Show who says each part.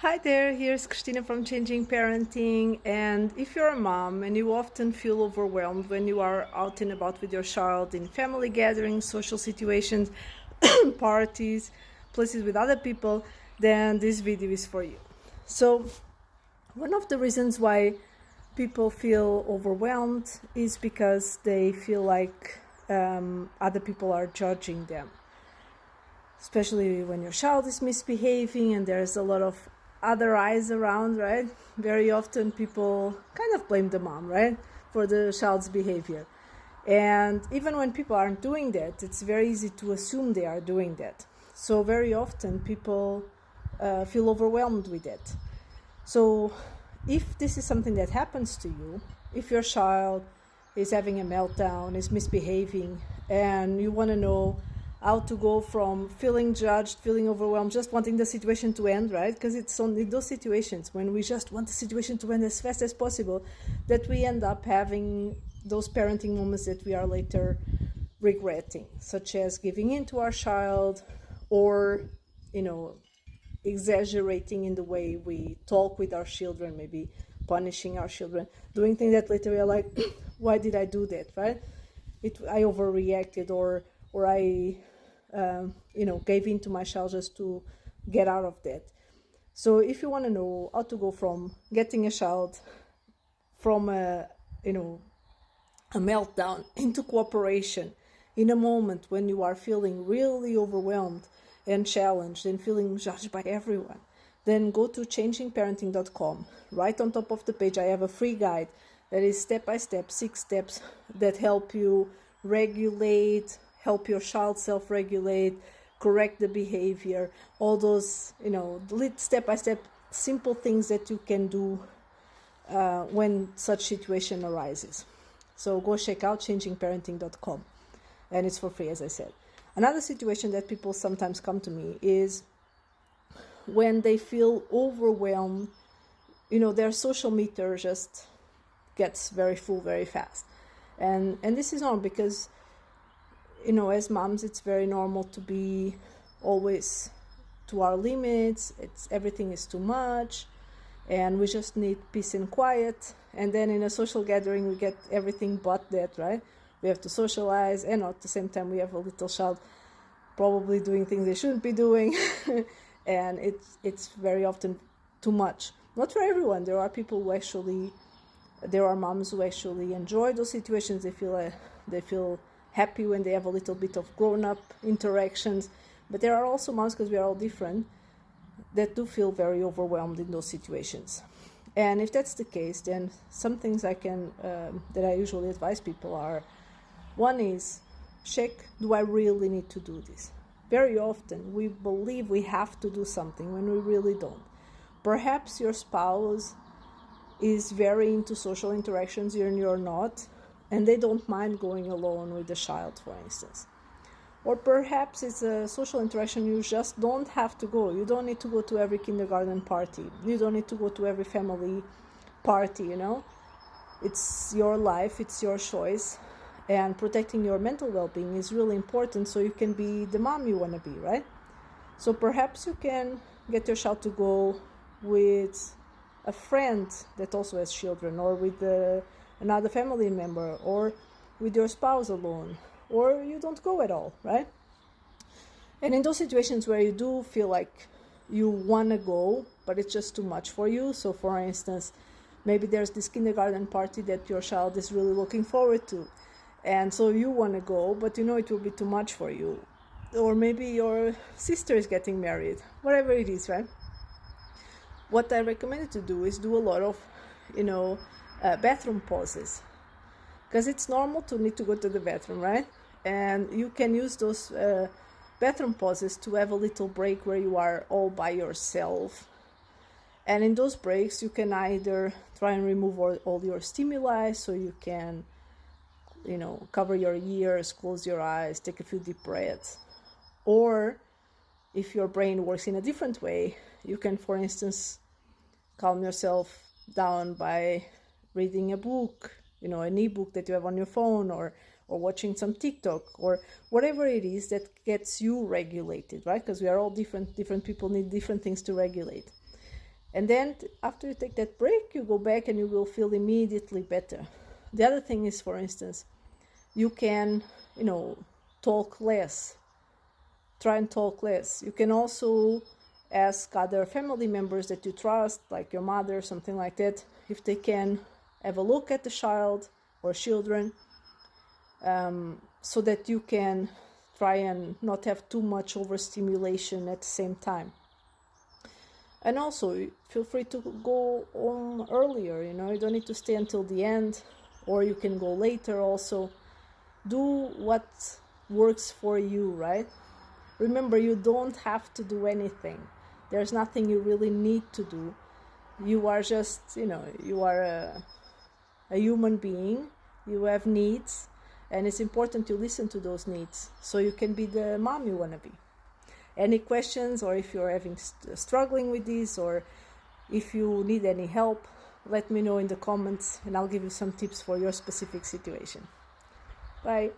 Speaker 1: Hi there, here's Christina from Changing Parenting. And if you're a mom and you often feel overwhelmed when you are out and about with your child in family gatherings, social situations, parties, places with other people, then this video is for you. So, one of the reasons why people feel overwhelmed is because they feel like other people are judging them, especially when your child is misbehaving and there's a lot of other eyes around, right? Very often people kind of blame the mom, right, for the child's behavior. And even when people aren't doing that, it's very easy to assume they are doing that. So very often people feel overwhelmed with it. So if this is something that happens to you, if your child is having a meltdown, is misbehaving, and you want to know how to go from feeling judged, feeling overwhelmed, just wanting the situation to end, right? Because it's only those situations when we just want the situation to end as fast as possible that we end up having those parenting moments that we are later regretting, such as giving in to our child or, exaggerating in the way we talk with our children, maybe punishing our children, doing things that later we are like, why did I do that, right? I overreacted, or I gave in to my child just to get out of that. So if you want to know how to go from getting a child from a meltdown into cooperation in a moment when you are feeling really overwhelmed and challenged and feeling judged by everyone, then go to changingparenting.com. Right on top of the page I have a free guide that is step by step, 6 steps that help you regulate, help your child self-regulate, correct the behavior, all those step by step simple things that you can do when such situation arises. So go check out changingparenting.com, and it's for free, as I said. Another situation that people sometimes come to me is when they feel overwhelmed. Their social meter just gets very full very fast, and this is normal because as moms it's very normal to be always to our limits. Everything is too much and we just need peace and quiet, and then in a social gathering we get everything but that, right? We have to socialize, and at the same time we have a little child probably doing things they shouldn't be doing and it's very often too much. Not for everyone. There are moms who actually enjoy those situations. They feel happy when they have a little bit of grown-up interactions, but there are also moms, because we are all different, that do feel very overwhelmed in those situations. And if that's the case, then some things that I usually advise people are: one is, check, do I really need to do this? Very often we believe we have to do something when we really don't. Perhaps your spouse is very into social interactions and you're not, and they don't mind going alone with the child, for instance. Or perhaps it's a social interaction you just don't have to go. You don't need to go to every kindergarten party. You don't need to go to every family party, It's your life, it's your choice. And protecting your mental well-being is really important so you can be the mom you want to be, right? So perhaps you can get your child to go with a friend that also has children, or with another family member, or with your spouse alone, or you don't go at all, right? And in those situations where you do feel like you want to go, but it's just too much for you, so for instance, maybe there's this kindergarten party that your child is really looking forward to, and so you want to go, but it will be too much for you. Or maybe your sister is getting married, whatever it is, right? What I recommend you to do is do a lot of, bathroom pauses, because it's normal to need to go to the bathroom, right? And you can use those bathroom pauses to have a little break where you are all by yourself. And in those breaks, you can either try and remove all your stimuli, so you can, cover your ears, close your eyes, take a few deep breaths. Or if your brain works in a different way, you can, for instance, calm yourself down by reading a book, an ebook that you have on your phone, or watching some TikTok, or whatever it is that gets you regulated, right? Because we are all different people need different things to regulate. And then after you take that break, you go back and you will feel immediately better. The other thing is, for instance, you can, talk less. Try and talk less. You can also ask other family members that you trust, like your mother, something like that, if they can have a look at the child or children, so that you can try and not have too much overstimulation at the same time. And also, feel free to go home earlier, you don't need to stay until the end, or you can go later also. Do what works for you, right? Remember, you don't have to do anything. There's nothing you really need to do. You are just, you are a human being. You have needs, and it's important to listen to those needs so you can be the mom you want to be. Any questions, or if you're struggling with this, or if you need any help, let me know in the comments and I'll give you some tips for your specific situation. Bye.